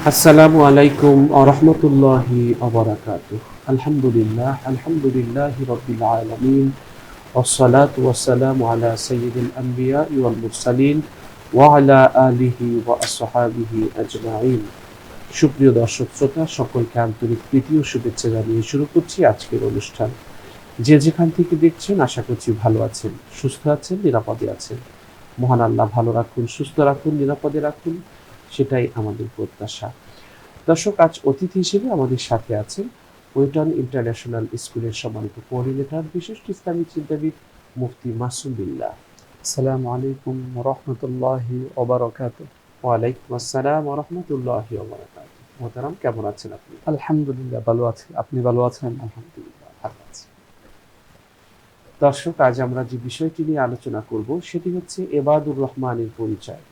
আসসালামু আলাইকুম ওয়া রাহমাতুল্লাহি ওয়া বারাকাতুহু। আলহামদুলিল্লাহি রাব্বিল আলামিন ওয়াসসালাতু ওয়াসসালামু আলা সাইয়্যিদিল আম্বিয়া ওয়াল মুরসালিন ওয়া আলা আলিহি ওয়া আসহাবিহি আজমাইন। সুপ্রিয় দর্শক শ্রোতা, সকলকে আন্তরিক প্রীতি ও শুভেচ্ছা জানিয়ে শুরু করছি আজকের অনুষ্ঠান। যে যেখান থেকে দেখছেন আশা করছি ভালো আছেন, সুস্থ আছেন, নিরাপদে আছেন। মহান আল্লাহ ভালো রাখুন, সুস্থ রাখুন, নিরাপদে রাখুন, সেটাই আমাদের প্রত্যাশা। দর্শক, আজ অতিথি হিসেবে আমাদের সাথে আছেন ওয়েটন ইন্টারন্যাশনাল স্কুলের সম্মানিত কোঅর্ডিনেটর, বিশিষ্ট ইসলামী চিন্তাবিদ মুফতি মাসুম বিল্লাহ। আসসালামু আলাইকুম রহমতুল্লাহি ওবারাকাতুহ। ওয়ালাইকুম আসসালাম ওয়া রাহমাতুল্লাহি ওয়া বারাকাতুহু। মোহতারাম, কেমন আছেন আপনি? আলহামদুলিল্লাহ ভালো আছি, আপনি ভালো আছেন? আলহামদুলিল্লাহ, ভালো আছি। দর্শক, আজ আমরা যে বিষয়টি নিয়ে আলোচনা করব সেটি হচ্ছে এবাদুর রহমানের পরিচয়।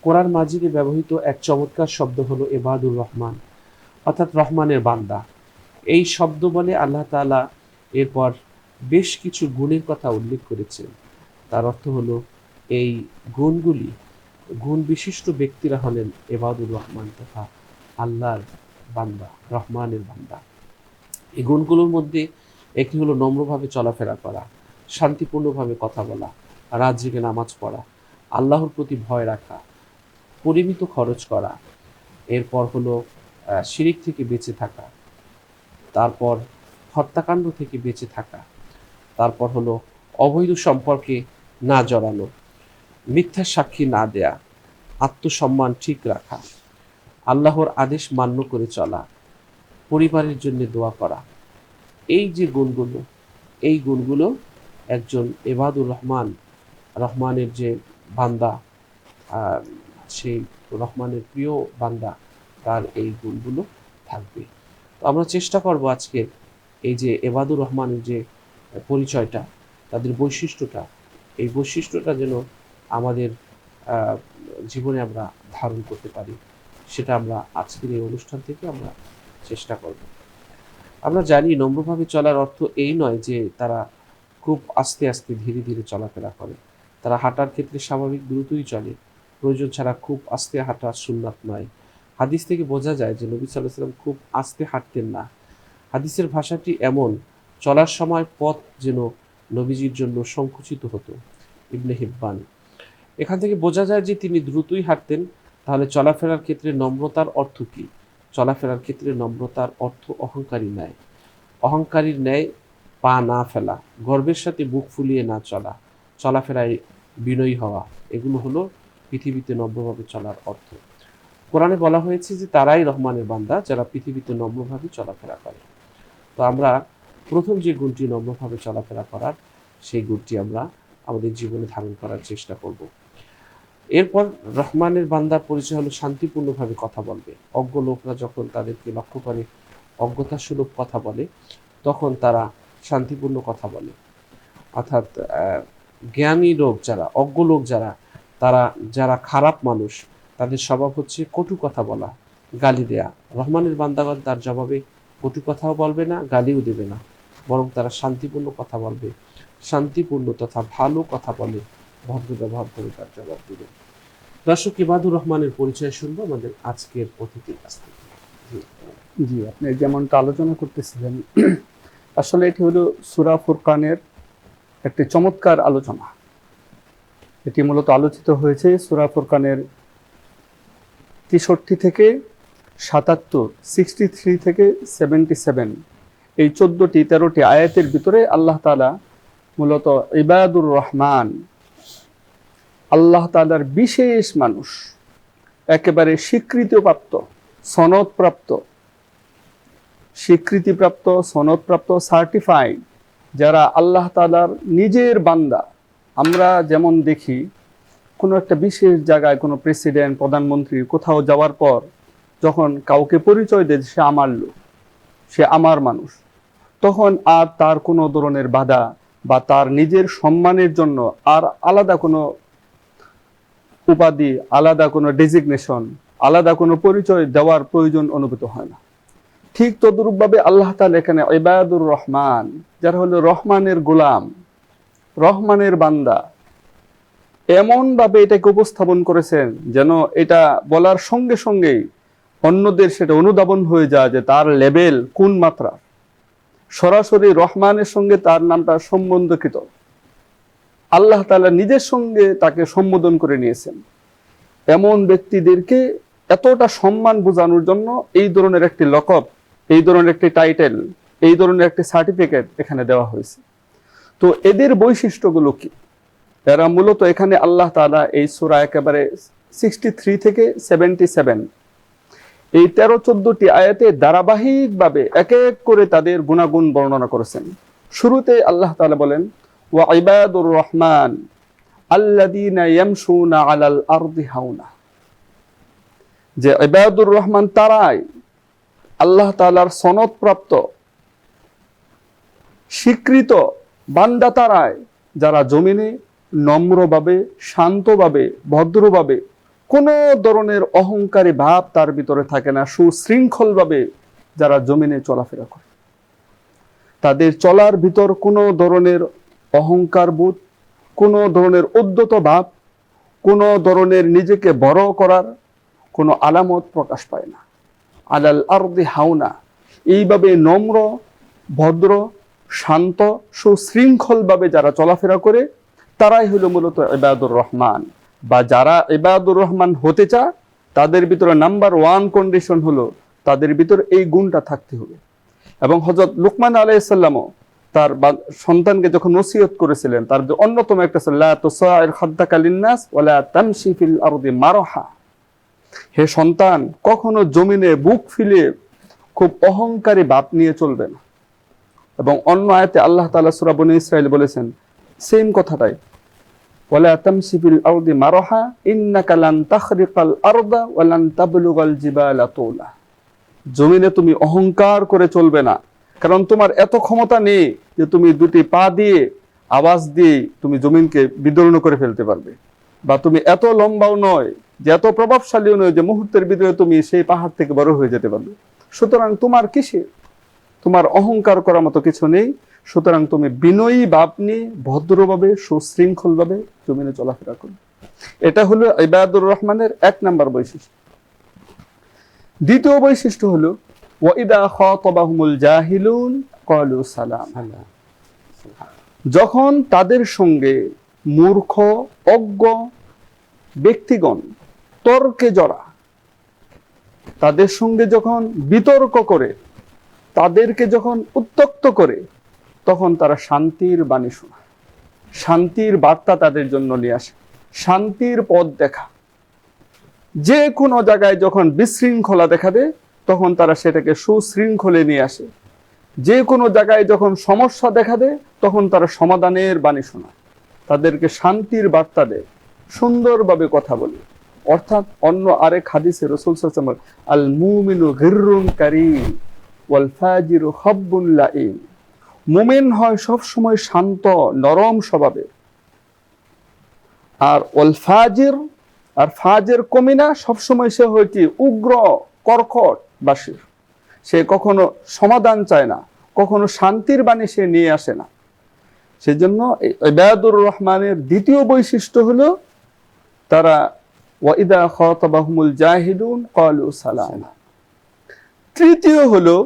কোরআন মাজিদে ব্যবহৃত এক চমৎকার শব্দ হলো এবাদুর রহমান, অর্থাৎ রহমানের বান্দা। এই শব্দ বলে আল্লাহ তাআলা এরপর বেশ কিছু গুণের কথা উল্লেখ করেছেন। তার অর্থ হলো এই গুণগুলি, গুণ বিশিষ্ট ব্যক্তিরা হলেন এবাদুর রহমান তথা আল্লাহর বান্দা, রহমানের বান্দা। এই গুণগুলোর মধ্যে একটি হলো নম্রভাবে চলাফেরা করা, শান্তিপূর্ণভাবে কথা বলা, রাত জেগে নামাজ পড়া, আল্লাহর প্রতি ভয় রাখা, পরিমিত খরচ করা। এরপর হলো শিরিক থেকে বেঁচে থাকা, তারপর হত্যাকাণ্ড থেকে বেঁচে থাকা, তারপর হলো অবৈধ সম্পর্কে না জড়ানো, মিথ্যা সাক্ষী না দেয়া, আত্মসম্মান ঠিক রাখা, আল্লাহর আদেশ মান্য করে চলা, পরিবারের জন্য দোয়া করা। এই যে গুণগুলো, এই গুণগুলো একজন এবাদুর রহমান, রহমানের যে বান্দা, সেই রহমানের প্রিয় বান্দা, তার এই গুণগুলো থাকবে। তো আমরা চেষ্টা করব আজকে এই যে এবাদুর রহমানের যে পরিচয়টা, তাদের বৈশিষ্ট্যটা, এই বৈশিষ্ট্যটা যেন আমাদের জীবনে আমরা ধারণ করতে পারি, সেটা আমরা আজকের এই অনুষ্ঠান থেকে আমরা চেষ্টা করব। আমরা জানি নম্রভাবে চলার অর্থ এই নয় যে তারা খুব আস্তে আস্তে ধীরে ধীরে চলাফেরা করে। তারা হাঁটার ক্ষেত্রে স্বাভাবিক দ্রুতই চলে, প্রয়োজন ছাড়া খুব আস্তে হাঁটা সুন্নাত নয়। হাদিস থেকে বোঝা যায় যে নবী সাল্লাল্লাহু আলাইহি ওয়াসাল্লাম খুব আস্তে হাঁটতেন না। হাদিসের ভাষাটি এমন, চলার সময় পথ যেন নবীজির জন্য সংকুচিত হতো। ইবনে হিব্বান। এখান থেকে বোঝা যায় যে তিনি দ্রুতই হাঁটতেন। তাহলে চলাফেরার ক্ষেত্রে নম্রতার অর্থ কী? চলাফেরার ক্ষেত্রে নম্রতার অর্থ অহংকারী ন্যায়, অহংকারীর ন্যায় পা না ফেলা, গর্বের সাথে বুক ফুলিয়ে না চলা, চলাফেরায় বিনয়ী হওয়া, এগুলো হলো পৃথিবীতে নম্রভাবে চলার অর্থ। কোরআনে বলা হয়েছে যে তারাই রহমানের বান্দা যারা পৃথিবীতে নম্রভাবে চলাফেরা করে। তো আমরা প্রথম যে গুণটি, নম্রভাবে চলাফেরা করার, সেই গুণটি আমরা আমাদের জীবনে ধারণ করার চেষ্টা করব। এরপর রহমানের বান্দার পরিচয় হলো শান্তিপূর্ণভাবে কথা বলবে। অজ্ঞ লোকরা যখন তাদেরকে লক্ষ্য করে অজ্ঞতাসুলভ কথা বলে, তখন তারা শান্তিপূর্ণ কথা বলে। অর্থাৎ জ্ঞানী লোক যারা, অজ্ঞ লোক যারা, তারা যারা খারাপ মানুষ, তাদের স্বভাব হচ্ছে কটু কথা বলা, গালি দেয়া। রহমানের বান্দাগণ তার জবাবে কটু কথাও বলবে না, গালিও দেবে না, বরং তারা শান্তিপূর্ণ কথা বলবে, শান্তিপূর্ণ তথা ভালো কথা বলে ভদ্র ব্যবহার করে তার জবাব দেবে। দর্শক, ইবাদুর রহমানের পরিচয় শুনবো আমাদের আজকের অতিথির কাছ থেকে। জি, আপনি যেমনটা আলোচনা করতেছিলেন, আসলে এটি হলো সূরা ফুরকানের একটি চমৎকার আলোচনা। এটি মূলত আলোচিত হয়েছে সূরা ফুরকানের 63 থেকে 77, 63 থেকে 77, এই 13টি আয়াতের ভিতরে আল্লাহ তাআলা মূলত ইবাদুর রহমান, আল্লাহ তাআলার বিশেষ মানুষ, একেবারে স্বীকৃতিপ্রাপ্ত, সনদপ্রাপ্ত, সার্টিফাইড, যারা আল্লাহ তাআলার নিজের বান্দা। আমরা যেমন দেখি কোনো একটা বিশেষ জায়গায় কোনো প্রেসিডেন্ট, প্রধানমন্ত্রী কোথাও যাওয়ার পর যখন কাউকে পরিচয় দেয় সে আমার লোক, সে আমার মানুষ, তখন আর তার কোনো ধরনের বাধা বা তার নিজের সম্মানের জন্য আর আলাদা কোনো উপাধি, আলাদা কোনো ডেজিগনেশন, আলাদা কোনো পরিচয় দেওয়ার প্রয়োজন অনুভূত হয় না। ঠিক তদ্রূপভাবে আল্লাহ তাআলা এখানে ইবাদুর রহমান, যারা হলো রহমানের গোলাম, রহমানের বান্দা, এমনভাবে এটাকে উপস্থাপন করেছেন যেন এটা বলার সঙ্গে সঙ্গেই অন্যদের সেটা অনুধাবন হয়ে যায় যে তার লেভেল কোন মাত্রা, সরাসরি রহমানের সঙ্গে তার নামটা সম্বন্ধকৃত, আল্লাহ তাআলা নিজের সঙ্গে তাকে সম্বোধন করে নিয়েছেন। এমন ব্যক্তিদেরকে এতটা সম্মান বোঝানোর জন্য এই ধরনের একটি লকব, এই ধরনের একটি টাইটেল, এই ধরনের একটি সার্টিফিকেট এখানে দেওয়া হয়েছে। তো এদের বৈশিষ্ট্যগুলো কি? এরা মূলত এখানে আল্লাহ তাআলা এই সূরা একেবারে 63 থেকে 77 এই 13-14টি আয়াতে ধারাবাহিকভাবে এক এক করে তাদের গুণাগুণ বর্ণনা করেছেন। শুরুতে আল্লাহ তাআলা বলেন, ওয়া ইবাদুর রহমান আল্লাযীনা ইয়ামশুনা আলাল আরদি হাওনা, যে ইবাদুর রহমান তারাই, আল্লাহ তাআলার সনদপ্রাপ্ত স্বীকৃত বান্দা তারাই, যারা জমিনে নম্রভাবে, শান্তভাবে, ভদ্রভাবে, কোনো ধরনের অহংকারী ভাব তার ভিতরে থাকে না, সুশৃঙ্খলভাবে যারা জমিনে চলাফেরা করে, তাদের চলার ভিতর কোনো ধরনের অহংকার বোধ, কোনো ধরনের উদ্ধত ভাব, কোনো ধরনের নিজেকে বড় করার কোনো আলামত প্রকাশ পায় না। আলাল আরদি হাওনা, এইভাবে নম্র, ভদ্র, শান্ত, সুশৃঙ্খলভাবে যারা চলাফেরা করে তারাই হলো মূলত ইবাদুর রহমান। বা যারা ইবাদুর রহমান হতে চায় তাদের ভিতরে নাম্বার 1 কন্ডিশন হলো তাদের ভিতরে এই গুণটা থাকতে হবে। এবং হযরত লুকমান আলাইহিস সালামও তার সন্তানকে যখন নসিহত করেছিলেন, তার যে অন্যতম একটা ছিল লা তুসাইর খাদ্দাকা লিন্নাস ওয়ালা তামশি ফিল আরদি মারহা, হে সন্তান, কখনো জমিনে বুক ফিলিয়ে খুব অহংকারী ভাব নিয়ে চলবে না। এবং অন্য আয়াতে আল্লাহ তাআলা সূরা বনী ইসরাঈল বলেছেন সেম কথাটাই, ওয়ালা তামশি ফিল আরদি মারহা ইন্নাকা লান তাখরিকাল আরদা ওয়া লান তাবলুগাল জিবালা তুলা, জমিনে তুমি অহংকার করে চলবে না, কারণ তোমার এত ক্ষমতা নেই যে তুমি দুটি পা দিয়ে আওয়াজ দিয়ে তুমি জমিনকে বিদীর্ণ করে ফেলতে পারবে, বা তুমি এত লম্বাও নয় যে এত প্রভাবশালীও নয় যে মুহূর্তের ভিতরে তুমি সেই পাহাড় থেকে বড় হয়ে যেতে পারবে। সুতরাং তোমার কিসে, তোমার অহংকার করার মতো কিছু নেই। সুতরাং তুমি বিনয়ী ভাব নিয়ে ভদ্রভাবে, সুশৃঙ্খলভাবে জমিনে চলাফেরা করবে। এটা হলো ইবাদুর রহমানের 1 নাম্বার বৈশিষ্ট্য। দ্বিতীয় বৈশিষ্ট্য হলো ওয়াইদা খাতাবাহুমুল জাহিলুন ক্বালু সালাম, যখন তাদের সঙ্গে মূর্খ, অজ্ঞ ব্যক্তিগণ তর্কে জড়া, তাদের সঙ্গে যখন বিতর্ক করে, তাদেরকে যখন উত্ত্যক্ত করে, তখন তারা শান্তির বাণী শোনায়, শান্তির বার্তা তাদের জন্য নিয়ে আসে, শান্তির পথ দেখা। যে কোনো জায়গায় যখন বিশৃঙ্খলা দেখা দেয় তখন তারা সেটাকে সুশৃঙ্খলে নিয়ে আসে। যে কোনো জায়গায় যখন সমস্যা দেখা দেয় তখন তারা সমাধানের বাণী শোনায়, তাদেরকে শান্তির বার্তা দেয়, সুন্দরভাবে কথা বলে। অর্থাৎ অন্য আরেক হাদিসে রাসূল সাল্লাল্লাহু আলাইহি ওয়াসাল্লাম আল মুমিনু গিররুন কারীম ওয়াল ফাজিরু খাব্বুন লাঈম, মুমিন হয় সব সময় শান্ত, নরম স্বভাবের, আর ওয়াল ফাজির, আর ফাজের কমিনা সবসময় সে হয় কি উগ্র, কর্কট বাসীর, সে কখনো সমাধান চায় না, কখনো শান্তির বাণী সে নিয়ে আসে না। সেজন্য ইবাদুর রহমানের দ্বিতীয় বৈশিষ্ট্য হলো তারা ওয়াইদা খাতাবাহুমুল জাহিলুন ক্বালু সালামা। তৃতীয় হলো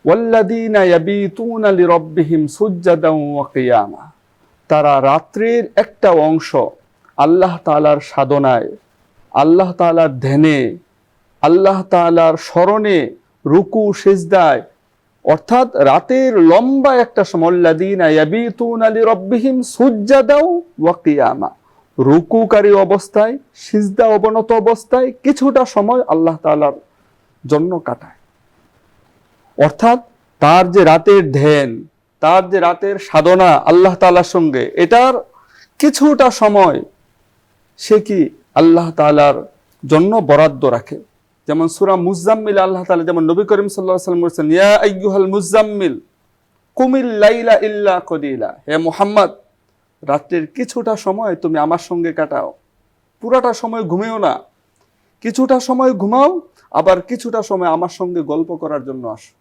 ওয়াল্লাযীনা ইয়াবিতুনা লিরাব্বিহিম সুজদান ওয়া কিয়ামা, তারা রাত্রির একটা অংশ আল্লাহ তাআলার সাধনায়, আল্লাহ তাআলার ধ্যানে, আল্লাহ তাআলার স্মরণে, রুকু সিজদায়, অর্থাৎ রাতের লম্বা একটা সময় আল্লাযীনা ইয়াবিতুনা লিরাব্বিহিম সুজদান ওয়া কিয়ামা, রুকুকারী অবস্থায়, সিজদা অবনত অবস্থায় কিছুটা সময় আল্লাহ তাআলার জন্য কাটায়। অর্থাৎ তার যে রাতের ধ্যান, তার যে রাতের সাধনা আল্লাহ তাআলার সঙ্গে, এটার কিছুটা সময় সে কি আল্লাহ তাআলার জন্য বরাদ্দ রাখে। যেমন সূরা মুজাম্মিল আল্লাহ তাআলা যেমন নবী করিম সাল্লাল্লাহু আলাইহি ওয়াসাল্লাম বলেছেন, ইয়া আইয়ুহাল মুজাম্মিল কুমিল লাইলা ইল্লা কলিলা, হে মুহাম্মদ, রাত্রির কিছুটা সময় তুমি আমার সঙ্গে কাটাও, পুরাটা সময় ঘুমিও না, কিছুটা সময় ঘুমাও, আবার কিছুটা সময় আমার সঙ্গে গল্প করার জন্য আসো।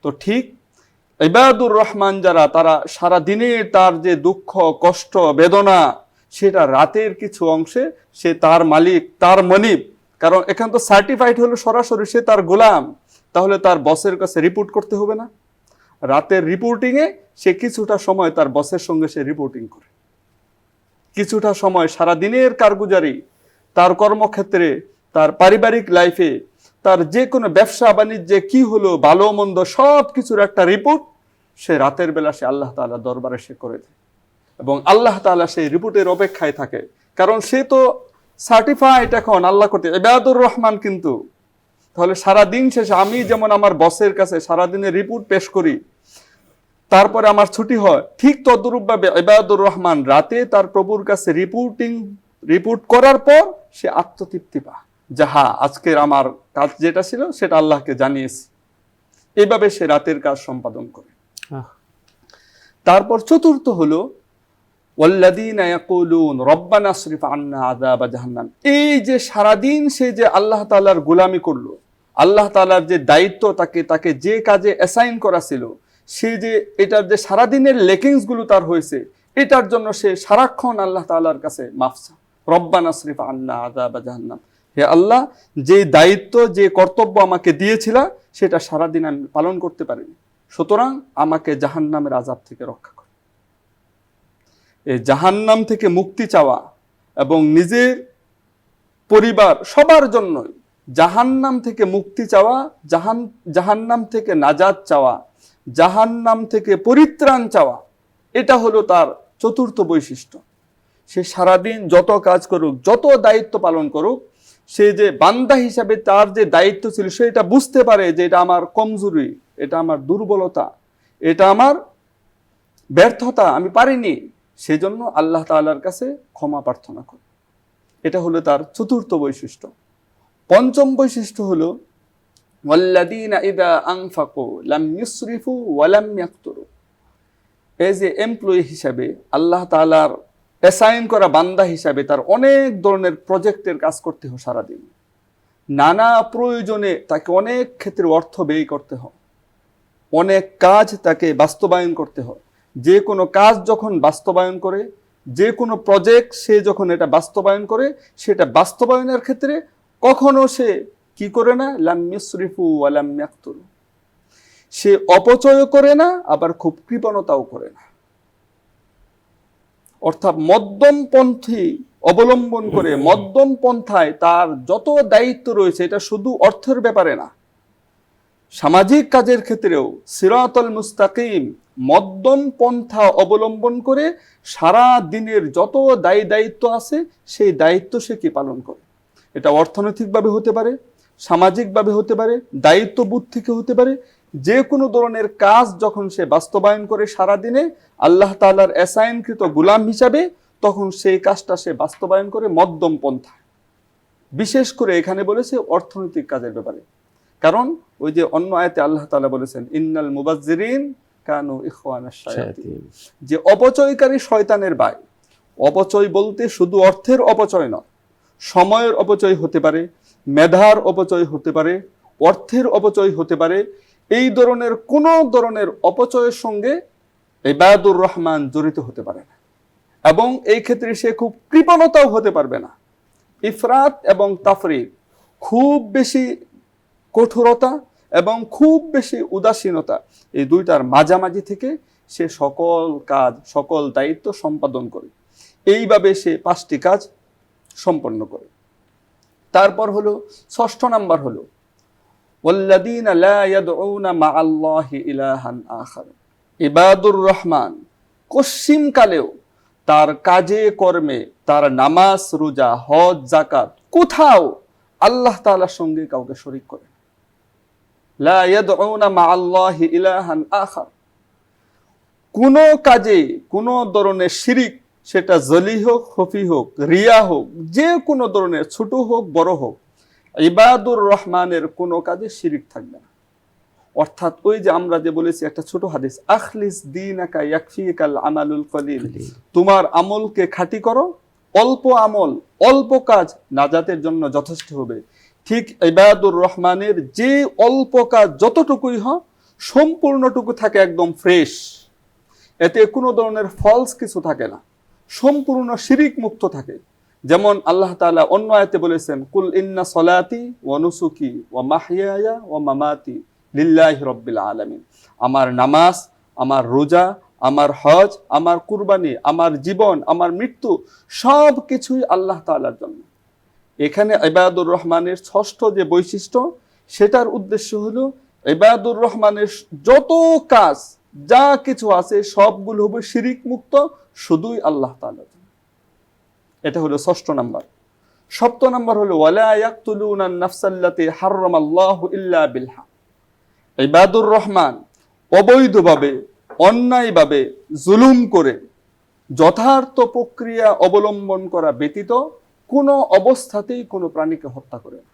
তো ঠিক ইবাদুর রহমান যারা, তারা সারা দিনে তার যে দুঃখ, কষ্ট, বেদনা, সেটা রাতের কিছু অংশে সে তার মালিক, তার মনিব কারণ এখানে তো সার্টিফাইড হলো সরাসরি সে তার গোলাম, তাহলে তার বসের কাছে রিপোর্ট করতে হবে না? রাতের রিপোর্টিংয়ে সে কিছুটা সময় তার বসের সঙ্গে সে রিপোর্টিং করে, কিছুটা সময় সারা দিনের কারগুজারি, তার কর্মক্ষেত্রে, তার পারিবারিক লাইফে, তার যে কোনো ব্যবসা বাণিজ্যে কি হলো ভালো মন্দ সব কিছুর একটা রিপোর্ট সে রাতের বেলা সে আল্লাহ তাআলা দরবারে সে করে দেয়, এবং আল্লাহ তাআলা সেই রিপোর্টের অপেক্ষায় থাকে। কারণ সে তো সার্টিফাইড এখন আল্লাহ করতে ইবাদুর রহমান। কিন্তু তাহলে সারা দিন শেষে আমি যেমন আমার বসের কাছে সারাদিনের রিপোর্ট পেশ করি, তারপরে আমার ছুটি হয়, ঠিক তদ্রূপভাবে ইবাদুর রহমান রাতে তার প্রভুর কাছে রিপোর্ট করার পর সে আত্মতৃপ্তি পায়, যাহা আজকের আমার কাজ যেটা ছিল সেটা আল্লাহকে জানিয়েছি। এইভাবে সে রাতের কাজ সম্পাদন করে। তারপর চতুর্থ হলো ওয়াল্লাযীনা ইয়াকুলুন রব্বানা আসরিফ আন্না আযাবা জাহান্নাম। এই যে সারাদিন সে যে আল্লাহ তাআলার গোলামি করলো, আল্লাহ তাআলার যে দায়িত্ব তাকে যে কাজে অ্যাসাইন করা ছিল, সে যে এটার যে সারাদিনের লেকিংস গুলো তার হয়েছে, এটার জন্য সে সারাক্ষণ আল্লাহ তাআলার কাছে মাফ চায়। রব্বানা আসরিফ আন্না আযাবা জাহান্নাম, হে আল্লাহ, যে দায়িত্ব যে কর্তব্য আমাকে দিয়েছিলা সেটা সারাদিন আমি পালন করতে পারিনি, সুতরাং আমাকে জাহান্নামের আযাব থেকে রক্ষা করো। এই জাহান্নাম থেকে মুক্তি চাওয়া এবং নিজের পরিবার সবার জন্যই জাহান্নাম থেকে মুক্তি চাওয়া, জাহান্নাম থেকে নাজাত চাওয়া, জাহান্নাম থেকে পরিত্রাণ চাওয়া, এটা হলো তার চতুর্থ বৈশিষ্ট্য। সে সারাদিন যত কাজ করুক, যত দায়িত্ব পালন করুক, সে যে বান্দা হিসাবে তার যে দায়িত্ব ছিল সেটা বুঝতে পারে যে এটা আমার কমজোরি, এটা আমার দুর্বলতা, এটা আমার ব্যর্থতা, আমি পারিনি, সেজন্য আল্লাহ তাআলার কাছে ক্ষমা প্রার্থনা করে। এটা হলো তার চতুর্থ বৈশিষ্ট্য। পঞ্চম বৈশিষ্ট্য হলো ওয়াল্লাযীনা ইযা আনফাকু লাম ইউসরিফু ওয়া লাম ইয়াকতুরু। এজ এ এমপ্লয়ি হিসাবে আল্লাহ তাআলার অ্যাসাইন করা বান্দা হিসাবে তার অনেক ধরনের প্রজেক্টের কাজ করতে হয় সারাদিন। নানা প্রয়োজনে তাকে অনেক ক্ষেত্রে অর্থ ব্যয় করতে হয়, অনেক কাজ তাকে বাস্তবায়ন করতে হয়। যে কোনো কাজ যখন বাস্তবায়ন করে, যে কোনো প্রজেক্ট সে যখন এটা বাস্তবায়ন করে, সেটা বাস্তবায়নের ক্ষেত্রে কখনো সে কি করে না, লাম ইউসরিফু ওয়া লাম ইয়াকতুরু, সে অপচয় করে না, আবার খুব কৃপণতাও করে না। অর্থাৎ মধ্যম পন্থী অবলম্বন করে, মধ্যম পন্থায় তার যত দায়িত্ব রয়েছে, এটা শুধু অর্থের ব্যাপারে না, সামাজিক কাজের ক্ষেত্রেও সিরাতুল মুস্তাকিম মধ্যম পন্থা অবলম্বন করে সারা দিনের যত দায়িত্ব আছে সেই দায়িত্ব সে কি পালন করে। এটা অর্থনৈতিকভাবে হতে পারে, সামাজিকভাবে হতে পারে, দায়িত্ববোধ থেকে হতে পারে। যে কোনো ধরনের কাজ যখন সে বাস্তবায়ন করে সারা দিনে আল্লাহ তাআলার অ্যাসাইনকৃত গোলাম হিসাবে, তখন সেই কাজটা সে বাস্তবায়ন করে মধ্যম পন্থা। বিশেষ করে এখানে বলেছে অর্থনৈতিক কাজের ব্যাপারে, কারণ ওই যে অন্য আয়াতে আল্লাহ তাআলা বলেছেন ইন্নাল মুবাজ্জিরিন কানু ইখওয়ানাশ শায়াতিন, যে অপচয়কারী শয়তানের ভাই। অপচয় বলতে শুধু অর্থের অপচয় নয়, সময়ের অপচয় হতে পারে, মেধার অপচয় হতে পারে, অর্থের অপচয় হতে পারে। এই ধরনের কোনো ধরনের অপচয়ের সঙ্গে ইবাদুর রহমান জড়িত হতে পারে না, এবং এই ক্ষেত্রে সে খুব কৃপণতাও হতে পারবে না। ইফরাত এবং তাফরিত, খুব বেশি কঠোরতা এবং খুব বেশি উদাসীনতা, এই দুইটার মাঝামাঝি থেকে সে সকল কাজ, সকল দায়িত্ব সম্পাদন করে। এইভাবে সে 5টি কাজ সম্পন্ন করে। তারপর হলো ষষ্ঠ নাম্বার হলো ওয়াল্লাযীনা লা ইয়াদউনা মা'আল্লাহি ইলাহান আখার। ইবাদুর রহমান কশিম কালেও তার কাজে কর্মে, তার নামাজ রোজা হজ যাকাত কোথাও আল্লাহ তাআলার সঙ্গে কাউকে শরীক করে না। লা ইয়াদউনা মা'আল্লাহি ইলাহান আখার, কোন কাজে কোন ধরনের শিরিক, সেটা জলি হোক, খফি হোক, রিয়া হোক, যে কোনো ধরনের ছোট হোক বড় হোক, ইবাদুর রহমানের কোনো কাজে শিরিক থাকবে না। অর্থাৎ ওই যে আমরা যে বলেছি একটা ছোট হাদিস, আখলিস দীনাকা ইয়াকফিকাল আমালুল কলিল, তোমার আমলকে খাঁটি করো, অল্প আমল অল্প কাজ নাজাতের জন্য যথেষ্ট হবে। ঠিক ইবাদুর রহমানের যে অল্প কাজ যতটুকুই হয় সম্পূর্ণটুকু থাকে একদম ফ্রেশ, এতে কোনো ধরনের ফলস কিছু থাকে না, সম্পূর্ণ শিরিক মুক্ত থাকে। যেমন আল্লাহ তাআলা অন্য আয়াতে বলেছেন, কুল ইন্না সলাতি ওয়া নুসুকি ওয়া মাহইয়ায়া ওয়া মামাতি লিল্লাহি রাব্বিল আলামিন। আমার নামাজ, আমার রোজা, আমার হজ, আমার কুরবানি, আমার জীবন, আমার মৃত্যু সব কিছুই আল্লাহ তাআলার জন্য। এখানে ইবাদুর রহমানের ষষ্ঠ যে বৈশিষ্ট্য, সেটার উদ্দেশ্য হলো ইবাদুর রহমানের যত কাজ যা কিছু আছে সবগুলো হবে শিরিক মুক্ত, শুধুই আল্লাহ তাআলার জন্য। এটা হলো ষষ্ঠ নাম্বার। সপ্তম নাম্বার হলো ওয়ালা ইয়াকতুলুনা নাফসাল্লাতী হারামাল্লাহু ইল্লা বিল হক। ইবাদুর রহমান অবৈধভাবে, অন্যায়ভাবে, জুলুম করে, যথার্থ প্রক্রিয়া অবলম্বন করা ব্যতীত কোনো অবস্থাতেই কোনো প্রাণীকে হত্যা করে না,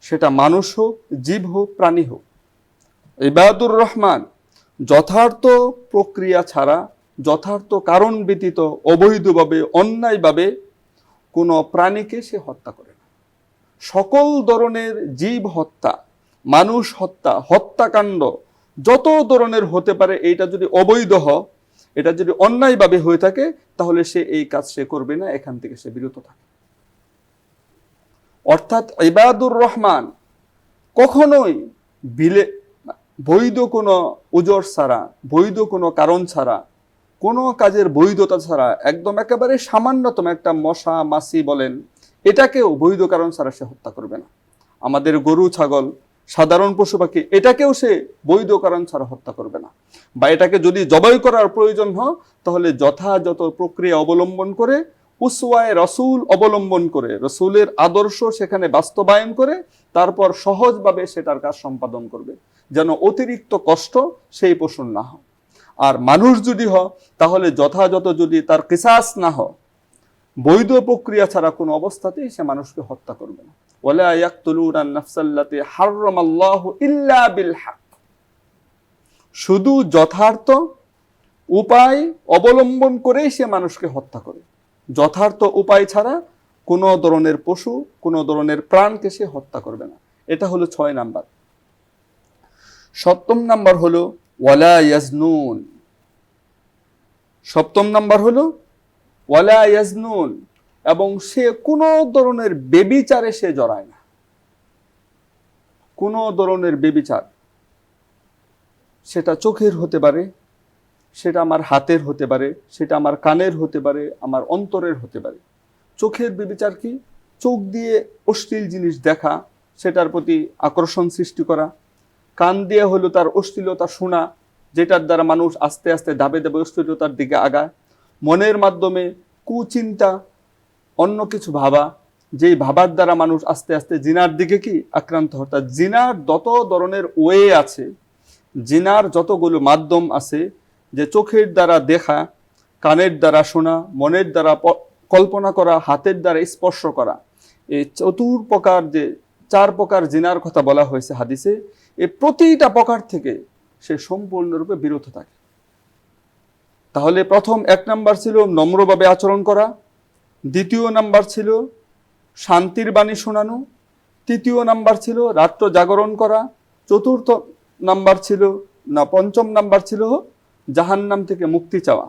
সেটা মানুষ হোক, জীব হোক, প্রাণী হোক। ইবাদুর রহমান যথার্থ প্রক্রিয়া ছাড়া, যথার্থ কারণ ব্যতীত অবৈধভাবে, অন্যায়ভাবে কোনো প্রাণীকে সে হত্যা করে না। সকল ধরনের জীব হত্যা, মানুষ হত্যা, হত্যাকাণ্ড যত ধরনের হতে পারে, এইটা যদি অবৈধ হয়, এটা যদি অন্যায়ভাবে হয়ে থাকে, তাহলে সে এই কাজ সে করবে না, এখান থেকে সে বিরত থাকে। অর্থাৎ ইবাদুর রহমান কখনোই বৈধ কোনো উজর ছাড়া, বৈধ কোনো কারণ ছাড়া, কোনো কাজের বৈধতা ছাড়া, একদম একেবারে সামান্যতম একটা মশা মাছি বলেন, এটাকেও বৈধ কারণ ছাড়া সে হত্যা করবে না। আমাদের গরু ছাগল, সাধারণ পশু পাখি, এটাকেও সে বৈধ কারণ ছাড়া হত্যা করবে না। বা এটাকে যদি জবাই করার প্রয়োজন হয়, তাহলে যথাযথ প্রক্রিয়া অবলম্বন করে, উসওয়ায়ে রাসূল অবলম্বন করে, রাসূলের আদর্শ সেখানে বাস্তবায়ন করে, তারপর সহজভাবে সেটার কাজ সম্পাদন করবে, যেন অতিরিক্ত কষ্ট সেই পশুর না হয়। আর মানুষ যদি হয়, তাহলে যথাযথ, যদি তার কিসাস না হয়, বৈধ প্রক্রিয়া ছাড়া কোনো অবস্থাতেই সে মানুষকে হত্যা করবে না। ওয়ালা ইয়াকতুলুনা নাফসাল্লাতী হারামাল্লাহু ইল্লা বিল হক। শুধু যথার্থ উপায় অবলম্বন করেই সে মানুষকে হত্যা করে, যথার্থ উপায় ছাড়া কোনো ধরনের পশু, কোনো ধরনের প্রাণকে সে হত্যা করবে না। এটা হলো 6 নাম্বার। 7 নাম্বার হলো ওয়ালা ইয়াজনুন। 7 নাম্বার হলো ওয়ালা ইয়াজনুন, এবং সে কোনো ধরনের বেবিচারে সে জড়ায় না। কোনো ধরনের বেবিচার, সেটা চোখের হতে পারে, সেটা আমার হাতের হতে পারে, সেটা আমার কানের হতে পারে, আমার অন্তরের হতে পারে। চোখের বেবিচার কি? চোখ দিয়ে অশ্লীল জিনিস দেখা, সেটার প্রতি আকর্ষণ সৃষ্টি করা। কান দিয়ে হলো তার অশ্লীলতা শোনা, যেটার দ্বারা মানুষ আস্তে আস্তে ধাপে ধাপে অশ্লীলতার দিকে আগায়। মনের মাধ্যমে কুচিন্তা, অন্য কিছু ভাবা, যেই ভাবার দ্বারা মানুষ আস্তে আস্তে জিনার দিকে কি আক্রান্ত হয়। জিনার যত ধরনের ওয়ে আছে, জিনার যতগুলো মাধ্যম আছে, যে চোখের দ্বারা দেখা, কানের দ্বারা শোনা, মনের দ্বারা কল্পনা করা, হাতের দ্বারা স্পর্শ করা, এই চতুর্প্রকার যে 4 প্রকার জিনার কথা বলা হয়েছে হাদিসে, এই প্রতিটা প্রকার থেকে সে সম্পূর্ণরূপে বিরত থাকে। তাহলে প্রথম 1 নাম্বার ছিল নম্রভাবে আচরণ করা, 2য় নাম্বার ছিল শান্তির বাণী শোনানো, 3য় নাম্বার ছিল রাত্র জাগরণ করা, 4র্থ নাম্বার ছিল না 5ম নাম্বার ছিল জাহান্নাম থেকে মুক্তি চাওয়া,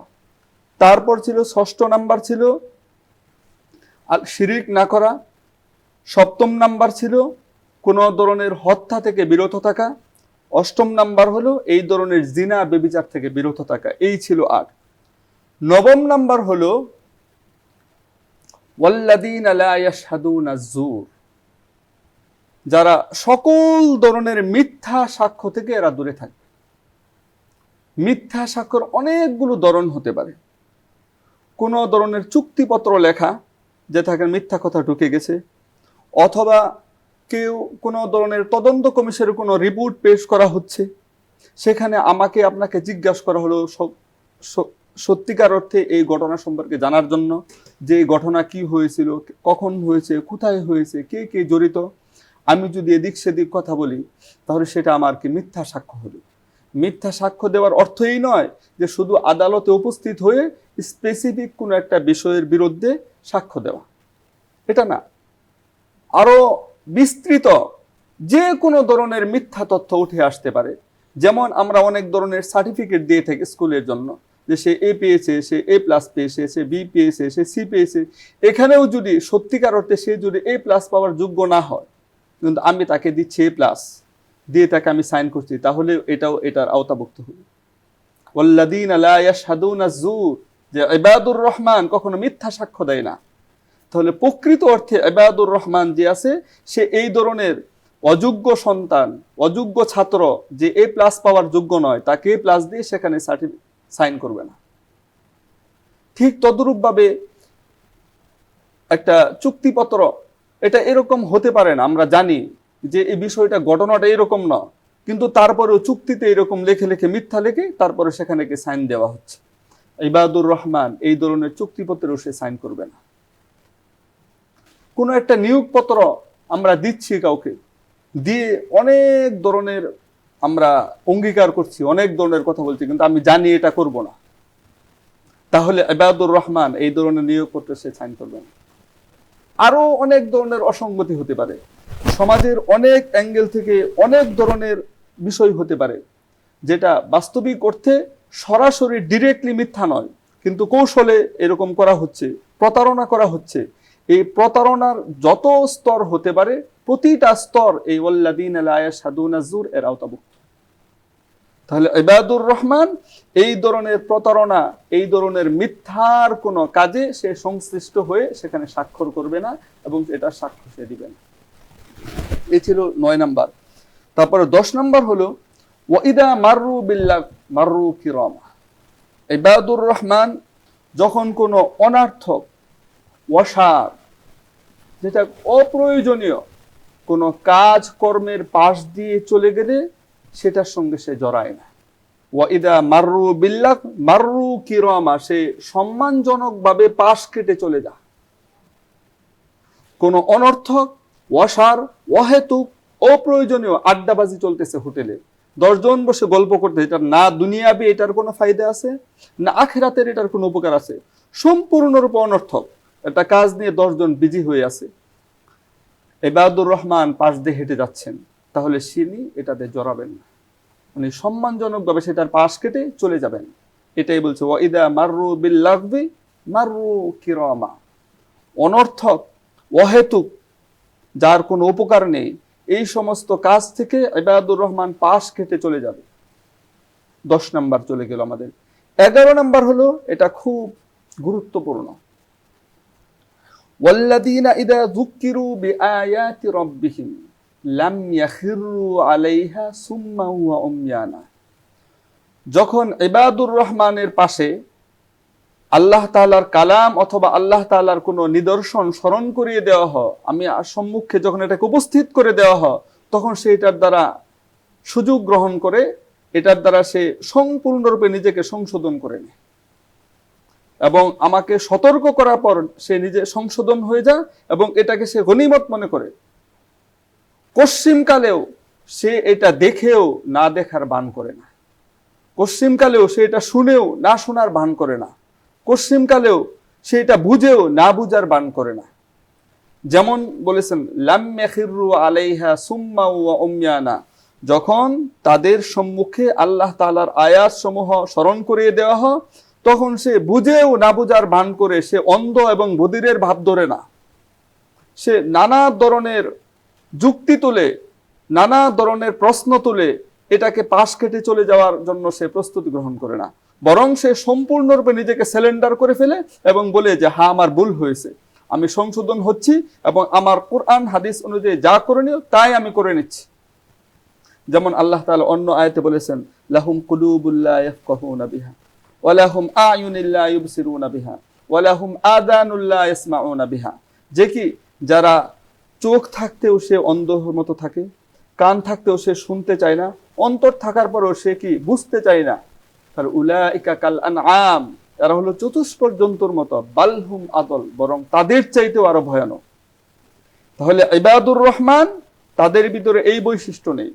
তারপর ছিল 6ষ্ঠ নাম্বার ছিল শিরিক না করা, 7ম নাম্বার ছিল কোনো ধরনের হত্যা থেকে বিরত থাকা, 8ম নাম্বার হলো এই ধরনের জিনা ব্যভিচার থেকে বিরত থাকা। এই ছিল 8। 9ম নাম্বার হলো ওয়াল্লাযীনা লা ইয়াশহাদুনা যুর, যারা সকল ধরনের মিথ্যা সাক্ষ্য থেকে এরা দূরে থাকবে। মিথ্যা সাক্ষ্যর অনেকগুলো ধরন হতে পারে। কোনো ধরনের চুক্তিপত্র লেখা, যে থাকে মিথ্যা কথা ঢুকে গেছে, অথবা কেউ কোনো ধরনের তদন্ত কমিশনের কোনো রিপোর্ট পেশ করা হচ্ছে, সেখানে আমাকে আপনাকে জিজ্ঞাসা করা হলো সত্যিকার অর্থে এই ঘটনা সম্পর্কে জানার জন্য, যে এই ঘটনা কি হয়েছিল, কখন হয়েছে, কোথায় হয়েছে, কে কে জড়িত। আমি যদি এদিক সেদিক কথা বলি, তাহলে সেটা আমার কি মিথ্যা সাক্ষ্য হলো। মিথ্যা সাক্ষ্য দেওয়ার অর্থ এই নয় যে শুধু আদালতে উপস্থিত হয়ে স্পেসিফিক কোনো একটা বিষয়ের বিরুদ্ধে সাক্ষ্য দেওয়া, এটা না। আরো বিস্তৃত যে কোনো ধরনের মিথ্যা তথ্য উঠে আসতে পারে। যেমন আমরা অনেক ধরনের সার্টিফিকেট দিয়ে থাকি স্কুলের জন্য, যে সে এ পেয়েছে, সে এ প্লাস পেয়েছে, সে বি পেয়েছে, সে সি পেয়েছে, এখানেও যদি সত্যিকার অর্থে সে যদি এ প্লাস পাওয়ার যোগ্য না হয়, কিন্তু আমি তাকে দিচ্ছি এ প্লাস দিয়ে তাকে আমি সাইন করছি, তাহলে এটাও এটার আওতাভুক্ত হবে। ওয়াল্লাযীনা লা ইয়াশহাদুনা যুর, যে ইবাদুর রহমান কখনো মিথ্যা সাক্ষ্য দেয় না। তাহলে প্রকৃত অর্থে ইবাদুর রহমান যে আছে, সে এই ধরনের অযোগ্য সন্তান, অযোগ্য ছাত্র যে এ প্লাস পাওয়ার যোগ্য নয়, তাকে এ প্লাস দিয়ে সেখানে সাইন করবে না। ঠিক তদ্রূপভাবে একটা চুক্তিপত্র, এটা এরকম হতে পারে না, আমরা জানি যে এই বিষয়টা ঘটনাটা এরকম না, কিন্তু তারপরেও চুক্তিতে এরকম লেখে লেখে মিথ্যা লেখে তারপরে সেখানে সাইন দেওয়া হচ্ছে। ইবাদুর রহমান এই ধরনের চুক্তিপত্রেও সে সাইন করবে না। কোনো একটা নিয়োগপত্র আমরা দিচ্ছি কাউকে, দিয়ে অনেক ধরনের আমরা অঙ্গীকার করছি, অনেক ধরনের কথা বলছি, কিন্তু আমি জানি এটা করব না, তাহলে ইবাদুর রহমান এই ধরনের নিয়োগপত্রে সে সাইন করবে না। আরো অনেক ধরনের অসঙ্গতি হতে পারে, সমাজের অনেক অ্যাঙ্গেল থেকে অনেক ধরনের বিষয় হতে পারে, যেটা বাস্তবিক অর্থে সরাসরি ডিরেক্টলি মিথ্যা নয়, কিন্তু কৌশলে এরকম করা হচ্ছে, প্রতারণা করা হচ্ছে। এই প্রতারণার যত স্তর হতে পারে, প্রতিটা স্তর এই ওয়াল্লাযীনা লা ইয়াশহাদুনা যুর এর আওতাভুক্ত। তাহলে ইবাদুর রহমান এই ধরনের প্রতারণা, এই ধরনের মিথ্যার কোনো কাজে সে সংশ্লিষ্ট হয়ে সেখানে স্বাক্ষর করবে না এবং এটা সাক্ষ্য সে দিবে না। এই ছিল 9 নাম্বার। তারপরে 10 নাম্বার হলো ওয়াইদা মাররু বিল্লাহ মাররু কিরামা। ইবাদুর রহমান যখন কোনো অনার্থক, অসার, যেটা অপ্রয়োজনীয় কোনো কাজ কর্মের পাশ দিয়ে চলে গেলে সেটার সঙ্গে সে জড়ায় না। ওয়াইদা মাররু বিল্লাহ মাররু কিরামা, সে সম্মানজনকভাবে পাশ কেটে চলে যায়। কোনো অনর্থক, অসার, অহেতুক, অপ্রয়োজনীয় আড্ডাবাজি চলতেছে হোটেলে, 10 জন বসে গল্প করতে, এটার না দুনিয়াবি এটার কোনো ফায়দা আছে, না আখিরাতের এটার কোনো উপকার আছে, সম্পূর্ণরূপে অনর্থক একটা কাজ নিয়ে 10 জন বিজি হয়ে আছে। ইবাদুর রহমান পাশ দিয়ে হেঁটে যাচ্ছেন, তাহলে তিনি এটাতে জড়াবেন না, মানে সম্মানজনকভাবে সেটার পাশ কেটে চলে যাবেন। এটাই বলছে ওয়াইদা মাররু বিল্লাগবি মাররু কিরামা। অনর্থক, অহেতুক, যার কোনো উপকার নেই, এই সমস্ত কাজ থেকে ইবাদুর রহমান পাশ কেটে চলে যাবে। 10 নাম্বার চলে গেল আমাদের। 11 নাম্বার হলো, এটা খুব গুরুত্বপূর্ণ, ওয়াল্লাযীনা ইযা যুক্কিরু বিআয়াতি রাব্বিহিম লাম ইয়াখিরু আলাইহা সুম্মা ওয়া উময়ানা। যখন ইবাদুর রহমানের পাশে আল্লাহ তাআলার কালাম অথবা আল্লাহ তাআলার কোনো নিদর্শন স্মরণ করিয়ে দেওয়া হয়, আমি সম্মুখে যখন এটাকে উপস্থিত করে দেওয়া হয়, তখন সে এটার দ্বারা সুযোগ গ্রহণ করে, এটার দ্বারা সে সম্পূর্ণরূপে নিজেকে সংশোধন করে নেয় এবং আমাকে সতর্ক করার পর সে নিজে সংশোধন হয়ে যায় এবং এটাকে সে গনিমত মনে করে। পশ্চিমকালেও সে এটা দেখেও না দেখার ভান করে না, পশ্চিমকালেও সে এটা শুনেও না শোনার ভান করে না, পশ্চিমকালেও সে এটা বুঝেও না বুঝার ভান করে না। যেমন বলেছেন লাম ইয়াখিরু আলাইহা সুম্মা ওয়া উময়ানা, যখন তাদের সম্মুখে আল্লাহ তাআলার আয়াত সমূহ স্মরণ করিয়ে দেওয়া হয়, তখন সে বুঝেও না বুঝার ভান করে, সে অন্ধ এবং বধিরের ভাব ধরে না, সে নানা ধরনের যুক্তি তুলে, নানা ধরনের প্রশ্ন তুলে এটাকে পাশ কেটে চলে যাওয়ার জন্য সে প্রস্তুতি গ্রহণ করে না, বরং সে সম্পূর্ণরূপে নিজেকে সারেন্ডার করে ফেলে এবং বলে যে হ্যাঁ, আমার ভুল হয়েছে, আমি সংশোধন হচ্ছি এবং আমার কোরআন হাদিস অনুযায়ী যা করণীয় তাই আমি করে নিচ্ছি। যেমন আল্লাহ তাআলা অন্য আয়াতে বলেছেন লাহুম কুলুবুল লা ইয়াফকাহুনা বিহা ওয়া লাহুম আয়ুনুল লা ইউবসিরুনা বিহা ওয়া লাহুম আযানুল লা ইয়াসমাউনা বিহা, যে কি যারা চোখ থাকতেও সে অন্ধর মতো থাকে, কান থাকতেও সে শুনতে চায় না, অন্তর থাকার পরেও সে কি বুঝতে চায় না, তাহলে উলাইকা কাল আনআম, এরা হলো চতুষ্পদ জন্তুর মতো, বালহুম আদল, বরং তাদের চাইতেও আরো ভয়ানক। তাহলে ইবাদুর রহমান তাদের ভিতরে এই বৈশিষ্ট্য নেই।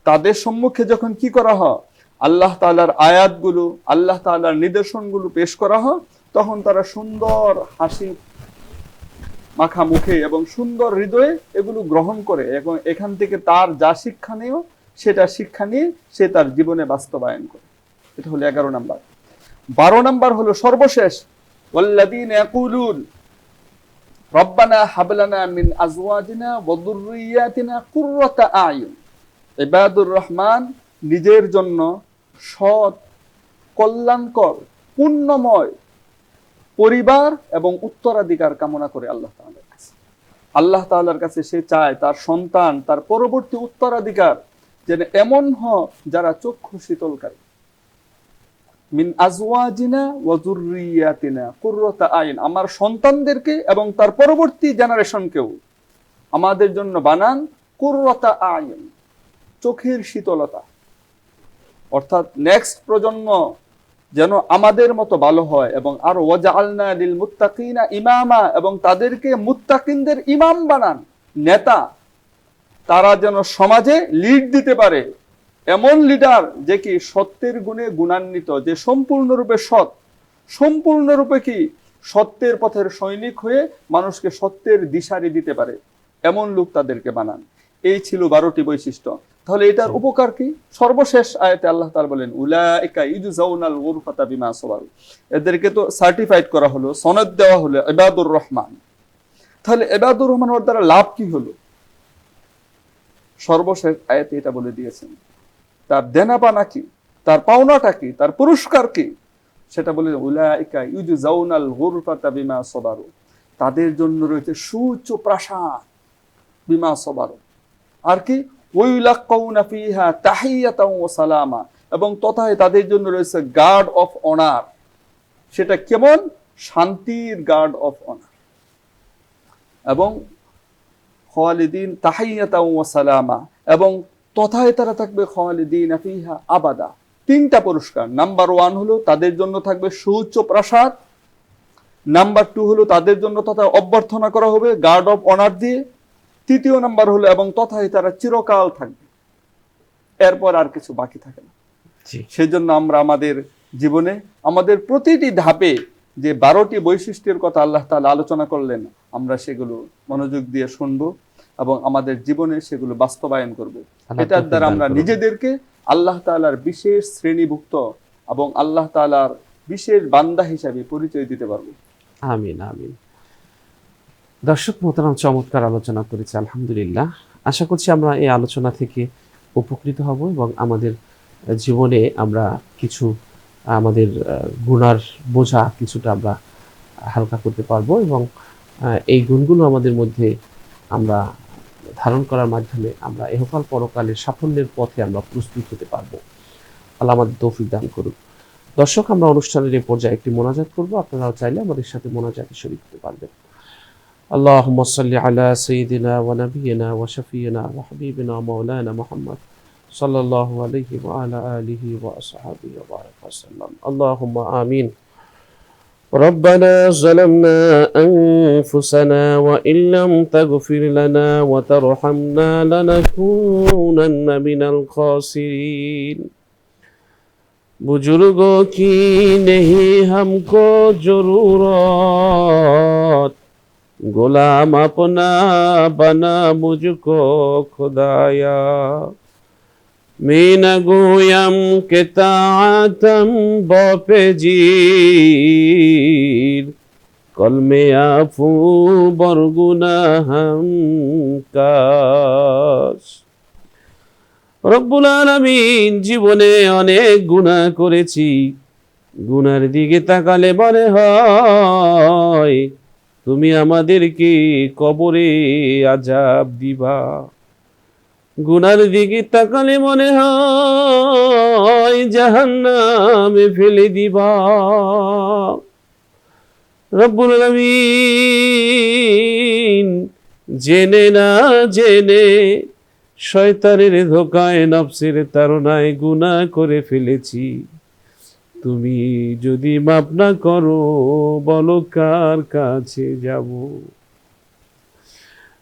তাদের সম্মুখে যখন কি করা হয়, আল্লাহ তাআলার আয়াতগুলো, আল্লাহ তাআলার নিদর্শনগুলো পেশ করা হয়, তখন তারা সুন্দর হাসি মাখা মুখে এবং সুন্দর হৃদয়ে এগুলো গ্রহণ করে এবং এখান থেকে তার যা শিক্ষা নেয় সেটা শিক্ষা নিয়ে সে তার জীবনে বাস্তবায়ন করে। এটা হলো 11 নাম্বার। 12 নম্বর হলো সর্বশেষ, ওয়াল্লাযীনা ইয়াকুলুন রব্বানা হাব লানা মিন আজওয়াজিনা ওয়া যুররিয়াতিনা কুররাতা আয়ুন। ইবাদুর রহমান নিজের জন্য সৎ, কল্যাণকর, পুণ্যময় পরিবার এবং উত্তরাধিকার কামনা করে আল্লাহ তাআলার কাছে। আল্লাহ তাআলার কাছে সে চায় তার সন্তান, তার পরবর্তী উত্তরাধিকার যেন এমন হয় যারা চক্ষু শীতলকারী। মিন আজওয়াজিনা ওয়া যুররিয়াতিনা কুররাতা আইন, আমার সন্তানদেরকে এবং তার পরবর্তী জেনারেশনকেও আমাদের জন্য বানান কুররাতা আইন, চোখের শীতলতা। অর্থাৎ নেক্সট প্রজন্ম যেন আমাদের মতো ভালো হয়, এবং আর ওয়াজআলনা লিল মুত্তাকিনা ইমামা, এবং তাদেরকে মুত্তাকিনদের ইমাম বানান, নেতা। তারা যেন সমাজে লিড দিতে পারে, এমন লিডার যে কি সত্যের গুণে গুণান্বিত, যে সম্পূর্ণরূপে সৎ, সম্পূর্ণরূপে কি সত্যের পথের সৈনিক হয়ে মানুষকে সত্যের দিশারি দিতে পারে, এমন লোক তাদেরকে বানান। এই ছিল 12টি বৈশিষ্ট্য। তাহলে এটার উপকার কি? সর্বশেষ আয়াতে আল্লাহ তাআলা বলেন উলাইকা ইউজাউনাল গুরফাতা বিমা সাবারু, এদেরকে তো সার্টিফাইড করা হলো, সনদ দেওয়া হলো ইবাদুর রহমান। তাহলে ইবাদুর রহমান হওয়ার দ্বারা লাভ কি হলো? সর্বশেষ আয়াতে এটা বলে দিয়েছেন। তার দেনা পানা কি, তার পাওনাটা কি, তার পুরস্কার কি, সেটা বলে উলাইকা ইউজাউনাল গুরফাতা বিমা সাবারু, তাদের জন্য রয়েছে সুউচ্চ প্রাসাদ, বিমা সাবারু। আর কি ওয়াইলাকাউনা ফিহা তাহিয়াতাও ওয়া সালামা, এবং তথায় তাদের জন্য রয়েছে গার্ড অফ অনার। সেটা কেমন? শান্তির গার্ড অফ অনার। এবং খালিদিন তাহিয়াতাও ওয়া সালামা, এবং তথায় তারা থাকবে খালিদিন ফিহা আবাদা। 3টা পুরস্কার। নাম্বার 1 হলো তাদের জন্য থাকবে সুউচ্চ প্রাসাদ। নাম্বার 2 হলো তাদের জন্য তথায় অভ্যর্থনা করা হবে গার্ড অফ অনার দিয়ে। 3য় নাম্বার হলো এবং তথায় তারা চিরকাল থাকবে, এরপর আর কিছু বাকি থাকে না। সেজন্য আমরা আমাদের জীবনে আমাদের প্রতিটি ধাপে যে 12টি বৈশিষ্ট্যের কথা আল্লাহ তাআলা আলোচনা করলেন, আমরা সেগুলো মনোযোগ দিয়ে শুনবো এবং আমাদের জীবনে সেগুলো বাস্তবায়ন করব। এটার দ্বারা আমরা নিজেদেরকে আল্লাহ তাআলার বিশেষ শ্রেণীভুক্ত এবং আল্লাহ তাআলার বিশেষ বান্দা হিসাবে পরিচয় দিতে পারবো। আমিন আমিন। দর্শক মোহতারাম, চমৎকার আলোচনা করেছি আলহামদুলিল্লাহ। আশা করছি আমরা এই আলোচনা থেকে উপকৃত হব এবং আমাদের জীবনে আমরা কিছু আমাদের গুনার বোঝা কিছুটা আমরা হালকা করতে পারবো, এবং এই গুণগুলো আমাদের মধ্যে আমরা ধারণ করার মাধ্যমে আমরা ইহকাল পরকালের সাফল্যের পথে আমরা প্রস্তুত হতে পারবো। আল্লাহ আমাদের তৌফিক দান করুন। দর্শক, আমরা অনুষ্ঠানের এই পর্যায়ে একটি মোনাজাত করব, আপনারাও চাইলে আমাদের সাথে মোনাজাতে শরীক হতে পারবেন। আল্লাহুম্মা সাল্লি আলা সাইয়্যিদিনা ওয়া নাবিয়িনা ওয়া শাফিয়িনা ওয়া হাবিবিনা মাওলানা মুহাম্মদ সাল্লাল্লাহু আলাইহি ওয়া আলা আলিহি ওয়া আসহাবিহি ওয়া বারাকা ওয়াসাল্লাম। আল্লাহুম্মা আমিন। ربنا ظلمنا أنفسنا وإن لم تغفر لنا وترحمنا لنكونن من الخاسرين। बुजुर्गों की नहीं हमको जरूरत, गुलाम अपना बना मुझको खुदाया। मैं न गोयम के तातम बापे जीर, कल में आफू बरगुना हम काश। রব্বুল আলামিন, জীবনে অনেক গুনাহ করেছি, গুনার দিকে তাকালে মনে হয় তুমি আমাদেরকে কবরে আযাব দিবা। গুনার দিকে তাকালে মনে হয় জাহান্নামে ফেলে দিবা। রব্বুল আলামিন, জেনে না জেনে শয়তানের ধোকায় নফসের তাড়নায় গুনাহ করে ফেলেছি। তুমি যদি মাফ না করো, বলো কার কাছে যাব?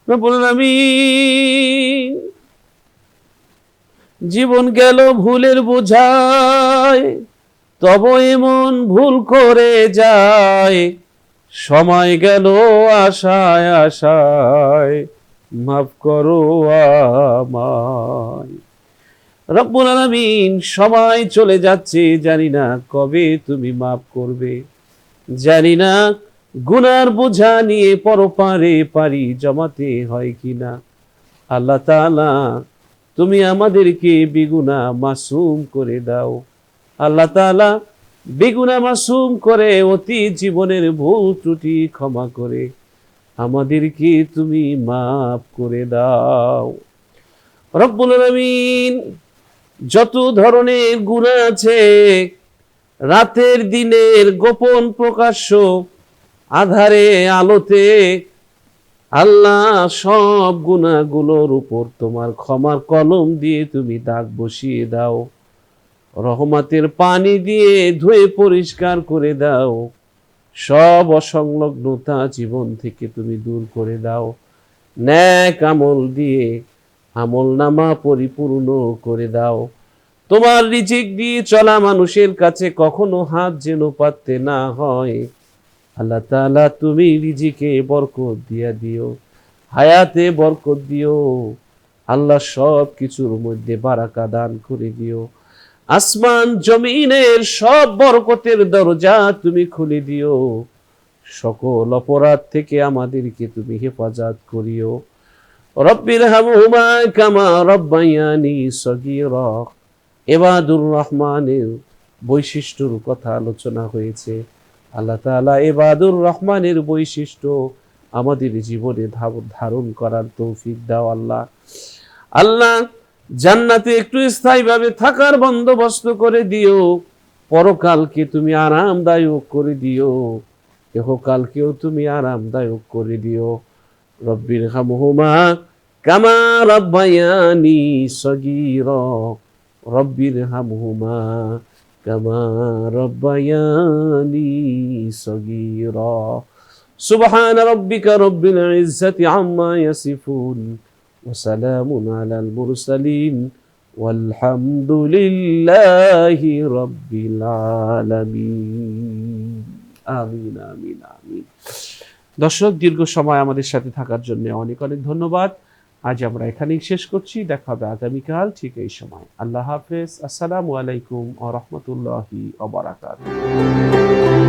রব্বুল আলামিন, জীবন গেল ভুলের বোঝায়, তবে এমন ভুল করে যায়। সময় গেল আশায় আশায়, মাফ করো আমায়। রব্বুল আলামিন, সবাই চলে যাচ্ছে, জানি না কবে তুমি মাফ করবে, জানি না গুনার বোঝা নিয়ে পরপারে পারি জমাতে হয় কিনা। আল্লাহ তাআলা, তুমি আমাদেরকে বেগুনা মাসুম করে দাও। আল্লাহ তাআলা, বেগুনা মাসুম করে অতি জীবনের ভুল ত্রুটি ক্ষমা করে আমাদেরকে তুমি মাফ করে দাও। রব্বুল আলামিন, যত ধরনের গুনাহ আছে, রাতের দিনের গোপন প্রকাশ্য, আধারে আলোতে, আল্লাহ সব গুনাহগুলোর উপর তোমার ক্ষমার কলম দিয়ে তুমি দাগ বসিয়ে দাও। রহমতের পানি দিয়ে ধুয়ে পরিষ্কার করে দাও। সব অসংলগ্নতা জীবন থেকে তুমি দূর করে দাও। নেক আমল দিয়ে আমলনামা পরিপূর্ণ করে দাও। তোমার রিজিক দিয়ে চলা মানুষের কাছে কখনো হাত যেন পাততে না হয়। আল্লাহ তাআলা, তুমি রিজিকে বরকত দিয়া দিও, হায়াতে বরকত দিও। আল্লাহ সব কিছুর মধ্যে বারাকা দান করে দিও। আসমান জমিনের সব বরকতের দরজা তুমি খুলে দিও। সকল অপরাধ থেকে আমাদেরকে তুমি হেফাজত করিও। রব্বির হামহুমা কামা রব্বায়ানি সগীরা। ইবাদুর রহমানের বৈশিষ্ট্যর কথা আলোচনা হয়েছে। আল্লাহ তাআলা ইবাদুর রহমানের বৈশিষ্ট্য আমাদের জীবনে ধারণ করার তৌফিক দাও। আল্লাহ, আল্লাহ, জান্নাতে একটু স্থায়ীভাবে থাকার বন্দোবস্ত করে দিও। পরকালকে তুমি আরামদায়ক করে দিও, ইহকালকেও তুমি আরামদায়ক করে দিও। রব্বির হামহুমা কামা রব্বায়ানি সগীরা। রব্বির হামহুমা কামা রব্বায়ানি সগীরা। সুবহান রাব্বিকা রব্বিল ইজ্জাতি আম্মা ইয়াসিফুন ওয়া সালামুন আলাল মুরসালিন ওয়ালহামদুলিল্লাহি রাব্বিল আলামিন। আমিন, আমিন, আমিন। দর্শক, দীর্ঘ সময় আমাদের সাথে থাকার জন্য অনেক অনেক ধন্যবাদ। আজ আমরা এখানেই শেষ করছি। দেখা হবে আগামীকাল ঠিক এই সময়। আল্লাহ হাফেজ। আসসালামু আলাইকুম ওয়া রাহমাতুল্লাহি ওয়া বারাকাতুহু।